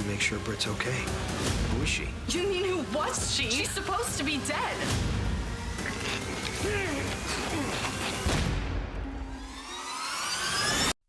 to make sure Britt's okay. Who is she? You mean who was she? She's supposed to be dead.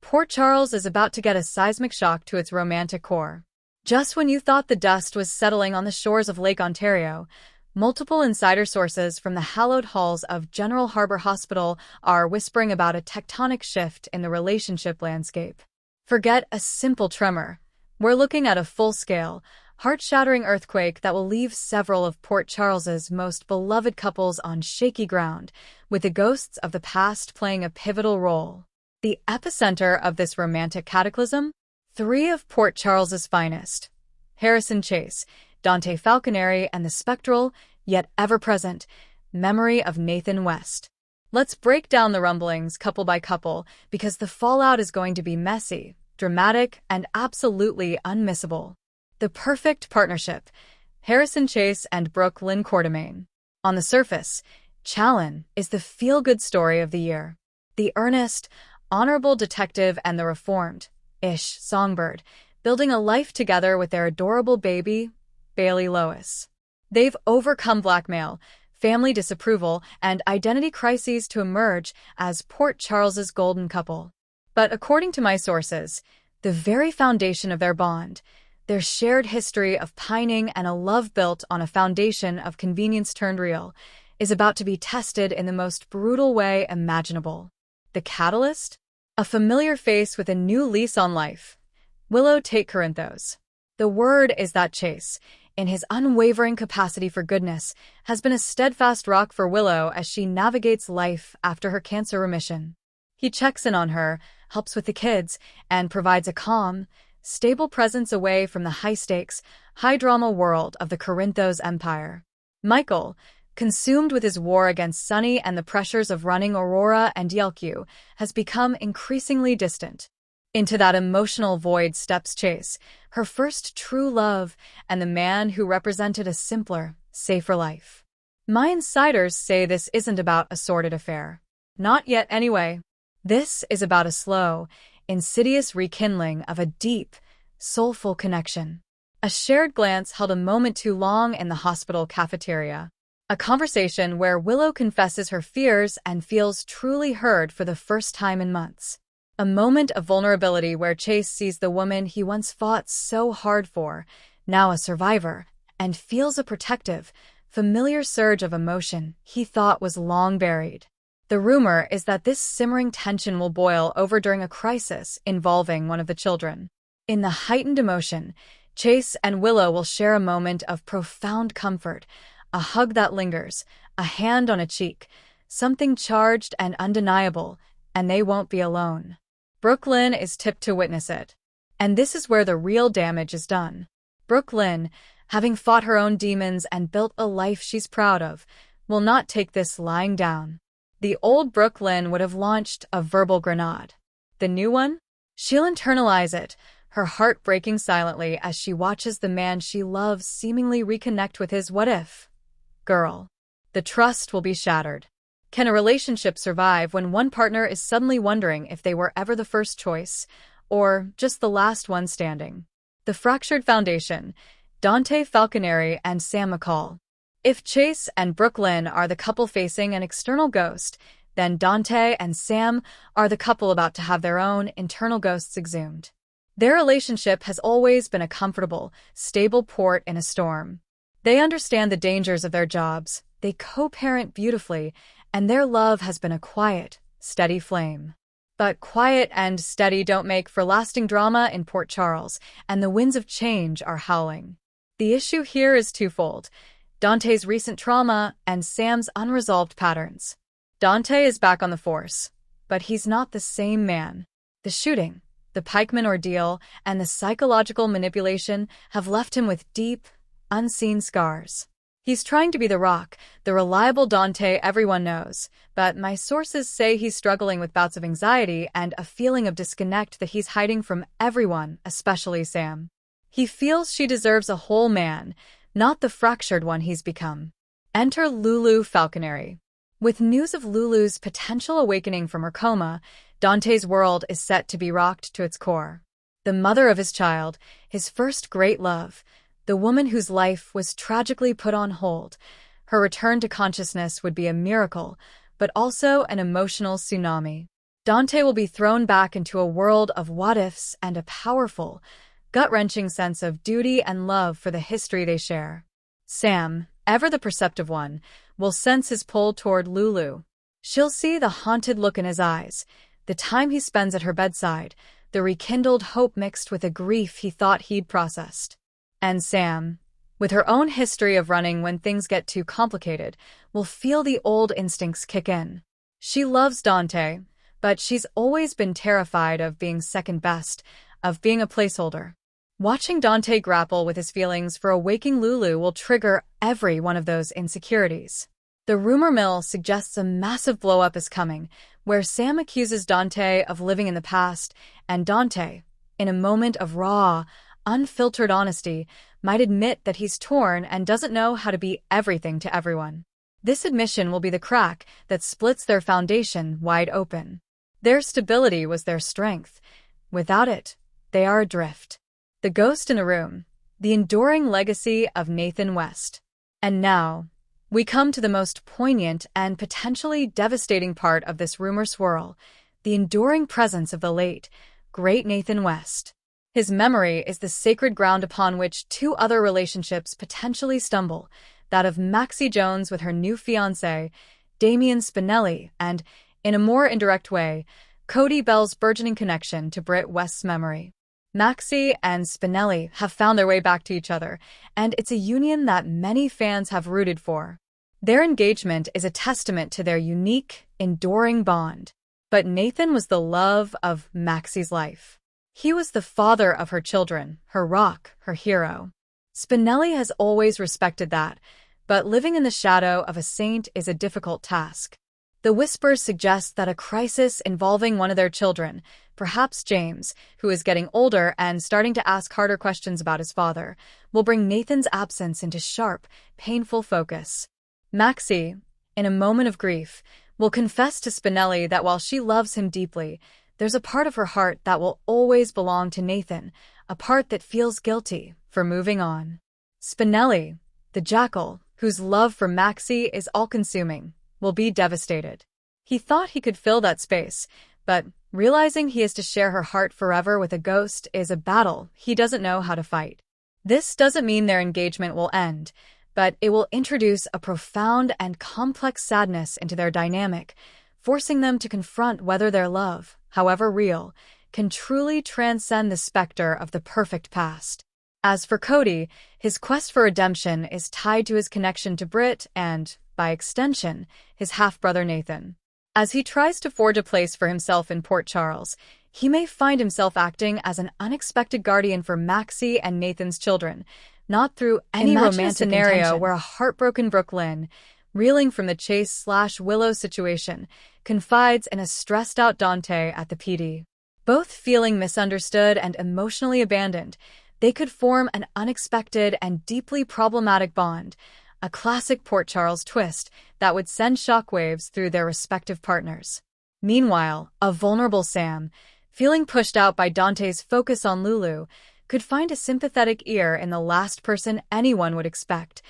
Port Charles is about to get a seismic shock to its romantic core. Just when you thought the dust was settling on the shores of Lake Ontario, multiple insider sources from the hallowed halls of General Harbor Hospital are whispering about a tectonic shift in the relationship landscape. Forget a simple tremor. We're looking at a full-scale, heart-shattering earthquake that will leave several of Port Charles's most beloved couples on shaky ground, with the ghosts of the past playing a pivotal role. The epicenter of this romantic cataclysm? Three of Port Charles's finest: Harrison Chase, Dante Falconeri, and the spectral, yet ever-present, memory of Nathan West. Let's break down the rumblings couple by couple, because the fallout is going to be messy, dramatic, and absolutely unmissable. The perfect partnership: Harrison Chase and Brooke Lynn Quartermaine. On the surface, Challen is the feel-good story of the year. The earnest, honorable detective and the reformed-ish songbird, building a life together with their adorable baby, Bailey Lois. They've overcome blackmail, family disapproval, and identity crises to emerge as Port Charles's golden couple. But according to my sources, the very foundation of their bond, their shared history of pining and a love built on a foundation of convenience turned real, is about to be tested in the most brutal way imaginable. The catalyst? A familiar face with a new lease on life: Willow Tate Corinthos. The word is that Chase, in his unwavering capacity for goodness, has been a steadfast rock for Willow as she navigates life after her cancer remission. He checks in on her, helps with the kids, and provides a calm, stable presence away from the high-stakes, high-drama world of the Corinthos empire. Michael, consumed with his war against Sunny and the pressures of running Aurora and Yelku, has become increasingly distant. Into that emotional void steps Chase, her first true love, and the man who represented a simpler, safer life. My insiders say this isn't about a sordid affair. Not yet, anyway. This is about a slow, insidious rekindling of a deep, soulful connection. A shared glance held a moment too long in the hospital cafeteria. A conversation where Willow confesses her fears and feels truly heard for the first time in months. A moment of vulnerability where Chase sees the woman he once fought so hard for, now a survivor, and feels a protective, familiar surge of emotion he thought was long buried. The rumor is that this simmering tension will boil over during a crisis involving one of the children. In the heightened emotion, Chase and Willow will share a moment of profound comfort, a hug that lingers, a hand on a cheek, something charged and undeniable, and they won't be alone. Brooke Lynn is tipped to witness it. And this is where the real damage is done. Brooke Lynn, having fought her own demons and built a life she's proud of, will not take this lying down. The old Brooke Lynn would have launched a verbal grenade. The new one? She'll internalize it, her heart breaking silently as she watches the man she loves seemingly reconnect with his what-if girl. The trust will be shattered. Can a relationship survive when one partner is suddenly wondering if they were ever the first choice, or just the last one standing? The fractured foundation: Dante Falconeri and Sam McCall. If Chase and Brooke Lynn are the couple facing an external ghost, then Dante and Sam are the couple about to have their own internal ghosts exhumed. Their relationship has always been a comfortable, stable port in a storm. They understand the dangers of their jobs, they co-parent beautifully, and their love has been a quiet, steady flame. But quiet and steady don't make for lasting drama in Port Charles, and the winds of change are howling. The issue here is twofold: Dante's recent trauma and Sam's unresolved patterns. Dante is back on the force, but he's not the same man. The shooting, the pikeman ordeal, and the psychological manipulation have left him with deep, unseen scars. He's trying to be the rock, the reliable Dante everyone knows, but my sources say he's struggling with bouts of anxiety and a feeling of disconnect that he's hiding from everyone, especially Sam. He feels she deserves a whole man, not the fractured one he's become. Enter Lulu Falconeri. With news of Lulu's potential awakening from her coma, Dante's world is set to be rocked to its core. the mother of his child, his first great love, the woman whose life was tragically put on hold. Her return to consciousness would be a miracle, but also an emotional tsunami. Dante will be thrown back into a world of what-ifs and a powerful, gut-wrenching sense of duty and love for the history they share. Sam, ever the perceptive one, will sense his pull toward Lulu. She'll see the haunted look in his eyes, the time he spends at her bedside, the rekindled hope mixed with a grief he thought he'd processed. And Sam, with her own history of running when things get too complicated, will feel the old instincts kick in. She loves Dante, but she's always been terrified of being second best, of being a placeholder. Watching Dante grapple with his feelings for a waking Lulu will trigger every one of those insecurities. The rumor mill suggests a massive blow-up is coming, where Sam accuses Dante of living in the past, and Dante, in a moment of raw, unfiltered honesty, might admit that he's torn and doesn't know how to be everything to everyone. This admission will be the crack that splits their foundation wide open. Their stability was their strength. Without it, they are adrift. The ghost in the room, the enduring legacy of Nathan West. And now, we come to the most poignant and potentially devastating part of this rumor swirl, the enduring presence of the late, great Nathan West. His memory is the sacred ground upon which two other relationships potentially stumble, that of Maxie Jones with her new fiancé, Damian Spinelli, and, in a more indirect way, Cody Bell's burgeoning connection to Britt West's memory. Maxie and Spinelli have found their way back to each other, and it's a union that many fans have rooted for. Their engagement is a testament to their unique, enduring bond. But Nathan was the love of Maxie's life. He was the father of her children, her rock, her hero. Spinelli has always respected that, but living in the shadow of a saint is a difficult task. The whispers suggest that a crisis involving one of their children, perhaps James, who is getting older and starting to ask harder questions about his father, will bring Nathan's absence into sharp, painful focus. Maxie, in a moment of grief, will confess to Spinelli that while she loves him deeply, there's a part of her heart that will always belong to Nathan, a part that feels guilty for moving on. Spinelli, the jackal, whose love for Maxie is all-consuming, will be devastated. He thought he could fill that space, but realizing he is to share her heart forever with a ghost is a battle he doesn't know how to fight. This doesn't mean their engagement will end, but it will introduce a profound and complex sadness into their dynamic, forcing them to confront whether their love, however real, can truly transcend the specter of the perfect past. As for Cody, his quest for redemption is tied to his connection to Britt and, by extension, his half-brother Nathan. As he tries to forge a place for himself in Port Charles, he may find himself acting as an unexpected guardian for Maxie and Nathan's children, not through any romantic scenario where a heartbroken Brooklyn, reeling from the Chase/Willow situation, confides in a stressed-out Dante at the PD. Both feeling misunderstood and emotionally abandoned, they could form an unexpected and deeply problematic bond, a classic Port Charles twist that would send shockwaves through their respective partners. Meanwhile, a vulnerable Sam, feeling pushed out by Dante's focus on Lulu, could find a sympathetic ear in the last person anyone would expect,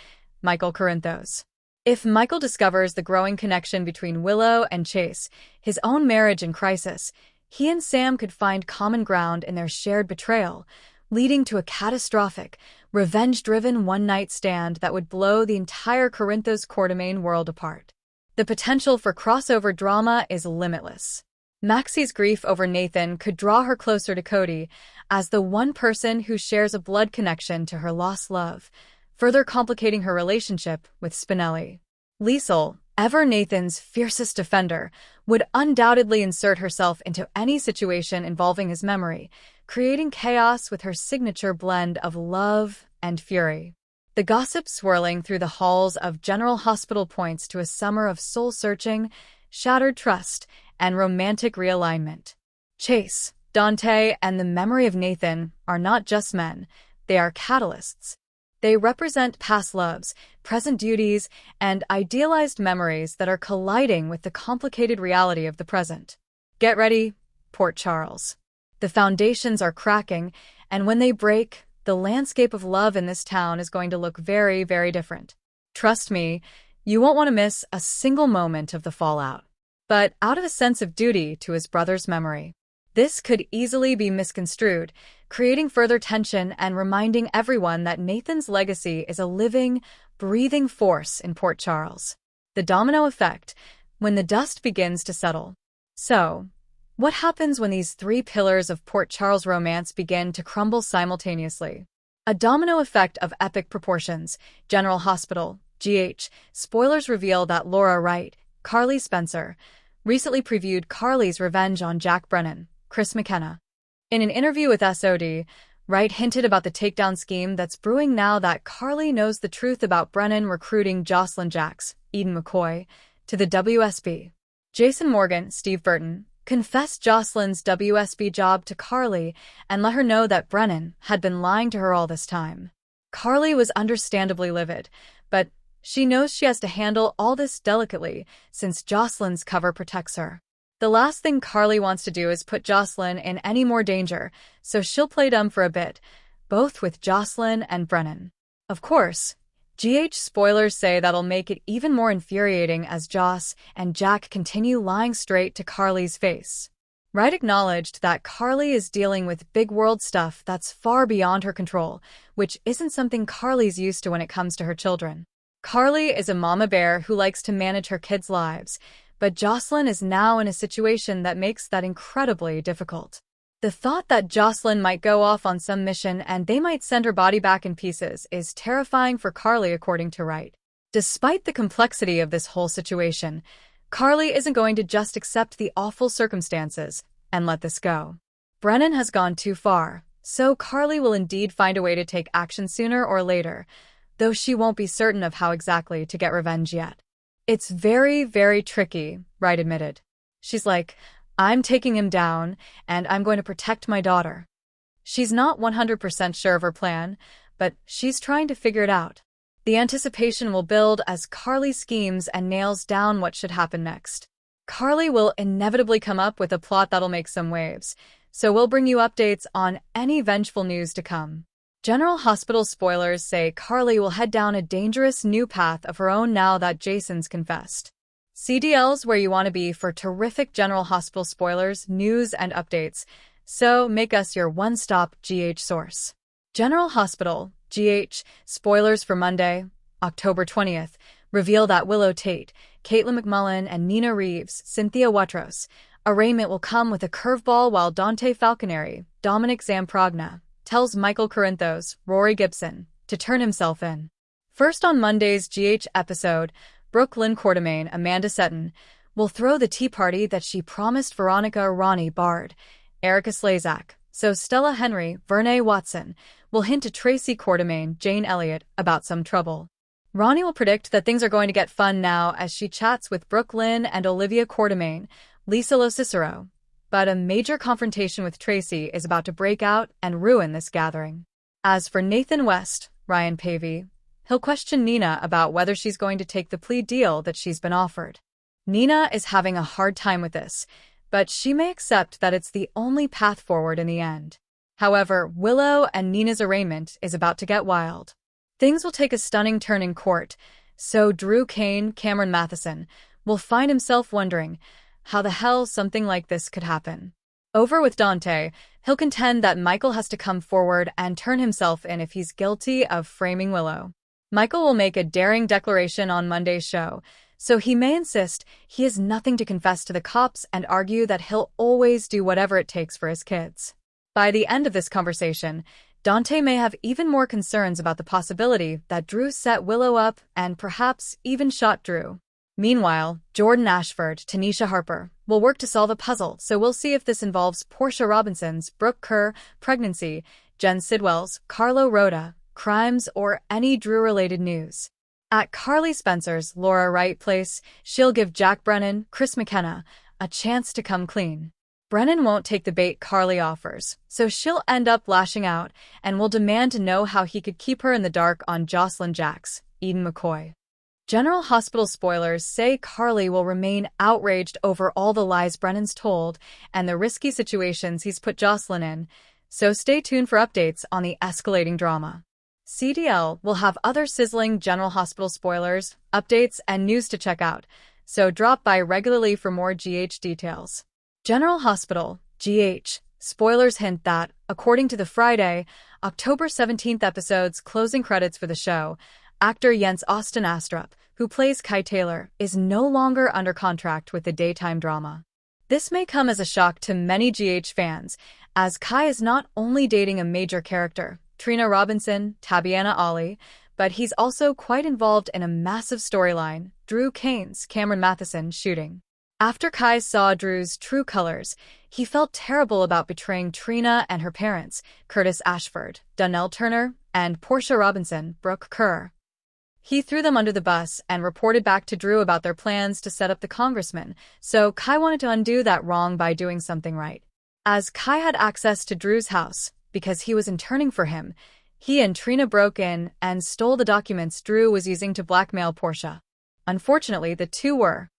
Michael Corinthos. If Michael discovers the growing connection between Willow and Chase, his own marriage in crisis, he and Sam could find common ground in their shared betrayal, leading to a catastrophic, revenge-driven one-night stand that would blow the entire Corinthos Quartermain world apart. The potential for crossover drama is limitless. Maxie's grief over Nathan could draw her closer to Cody as the one person who shares a blood connection to her lost love, further complicating her relationship with Spinelli. Liesl, ever Nathan's fiercest defender, would undoubtedly insert herself into any situation involving his memory, creating chaos with her signature blend of love and fury. The gossip swirling through the halls of General Hospital points to a summer of soul-searching, shattered trust, and romantic realignment. Chase, Dante, and the memory of Nathan are not just men, they are catalysts. They represent past loves, present duties, and idealized memories that are colliding with the complicated reality of the present. Get ready, Port Charles. The foundations are cracking, and when they break, the landscape of love in this town is going to look very, very different. Trust me, you won't want to miss a single moment of the fallout. But out of a sense of duty to his brother's memory, this could easily be misconstrued, creating further tension and reminding everyone that Nathan's legacy is a living, breathing force in Port Charles. The domino effect, when the dust begins to settle. So, what happens when these three pillars of Port Charles romance begin to crumble simultaneously? A domino effect of epic proportions. General Hospital, GH, spoilers reveal that Laura Wright, Carly Spencer, recently previewed Carly's revenge on Jack Brennan, Chris McKenna. In an interview with SOD, Wright hinted about the takedown scheme that's brewing now that Carly knows the truth about Brennan recruiting Jocelyn Jacks, Eden McCoy, to the WSB. Jason Morgan, Steve Burton, confessed Jocelyn's WSB job to Carly and let her know that Brennan had been lying to her all this time. Carly was understandably livid, but she knows she has to handle all this delicately since Jocelyn's cover protects her. The last thing Carly wants to do is put Jocelyn in any more danger, so she'll play dumb for a bit, both with Jocelyn and Brennan. Of course, GH spoilers say that'll make it even more infuriating as Joss and Jack continue lying straight to Carly's face. Wright acknowledged that Carly is dealing with big world stuff that's far beyond her control, which isn't something Carly's used to when it comes to her children. Carly is a mama bear who likes to manage her kids' lives, but Jocelyn is now in a situation that makes that incredibly difficult. The thought that Jocelyn might go off on some mission and they might send her body back in pieces is terrifying for Carly, according to Wright. Despite the complexity of this whole situation, Carly isn't going to just accept the awful circumstances and let this go. Brennan has gone too far, so Carly will indeed find a way to take action sooner or later, though she won't be certain of how exactly to get revenge yet. It's very, very tricky, Wright admitted. She's like, I'm taking him down, and I'm going to protect my daughter. She's not 100% sure of her plan, but she's trying to figure it out. The anticipation will build as Carly schemes and nails down what should happen next. Carly will inevitably come up with a plot that'll make some waves, so we'll bring you updates on any vengeful news to come. General Hospital spoilers say Carly will head down a dangerous new path of her own now that Jason's confessed. CDL's where you want to be for terrific General Hospital spoilers, news, and updates, so make us your one-stop GH source. General Hospital, GH, spoilers for Monday, October 20th, reveal that Willow Tate, Caitlin McMullen, and Nina Reeves, Cynthia Watros, arraignment will come with a curveball while Dante Falconeri, Dominic Zamprogna, tells Michael Corinthos, Rory Gibson, to turn himself in. First on Monday's GH episode, Brooklyn Quartermain, Amanda Setton, will throw the tea party that she promised Veronica Ronnie Bard, Erica Slazak, so Stella Henry, Vernay Watson, will hint to Tracy Quartermain, Jane Elliott, about some trouble. Ronnie will predict that things are going to get fun now as she chats with Brooklyn and Olivia Quartermain, Lisa Locicero, but a major confrontation with Tracy is about to break out and ruin this gathering. As for Nathan West, Ryan Pavey, he'll question Nina about whether she's going to take the plea deal that she's been offered. Nina is having a hard time with this, but she may accept that it's the only path forward in the end. However, Willow and Nina's arraignment is about to get wild. Things will take a stunning turn in court, so Drew Kane, Cameron Matheson, will find himself wondering how the hell something like this could happen. Over with Dante, he'll contend that Michael has to come forward and turn himself in if he's guilty of framing Willow. Michael will make a daring declaration on Monday's show, so he may insist he has nothing to confess to the cops and argue that he'll always do whatever it takes for his kids. By the end of this conversation, Dante may have even more concerns about the possibility that Drew set Willow up and perhaps even shot Drew. Meanwhile, Jordan Ashford, Tanisha Harper, will work to solve a puzzle, so we'll see if this involves Portia Robinson's Brooke Kerr pregnancy, Jen Sidwell's Carlo Rhoda crimes, or any Drew-related news. At Carly Spencer's Laura Wright place, she'll give Jack Brennan, Chris McKenna, a chance to come clean. Brennan won't take the bait Carly offers, so she'll end up lashing out and will demand to know how he could keep her in the dark on Jocelyn Jacks, Eden McCoy. General Hospital spoilers say Carly will remain outraged over all the lies Brennan's told and the risky situations he's put Jocelyn in, so stay tuned for updates on the escalating drama. CTL will have other sizzling General Hospital spoilers, updates, and news to check out, so drop by regularly for more GH details. General Hospital, GH, spoilers hint that, according to the Friday, October 17th episode's closing credits for the show, actor Jens Austin Astrup, who plays Kai Taylor, is no longer under contract with the daytime drama. This may come as a shock to many GH fans, as Kai is not only dating a major character, Trina Robinson, Tabiana Ali, but he's also quite involved in a massive storyline, Drew Kane's Cameron Matheson shooting. After Kai saw Drew's true colors, he felt terrible about betraying Trina and her parents, Curtis Ashford, Donnell Turner, and Portia Robinson, Brooke Kerr. He threw them under the bus and reported back to Drew about their plans to set up the congressman, so Kai wanted to undo that wrong by doing something right. As Kai had access to Drew's house, because he was interning for him, he and Trina broke in and stole the documents Drew was using to blackmail Portia. Unfortunately, the two were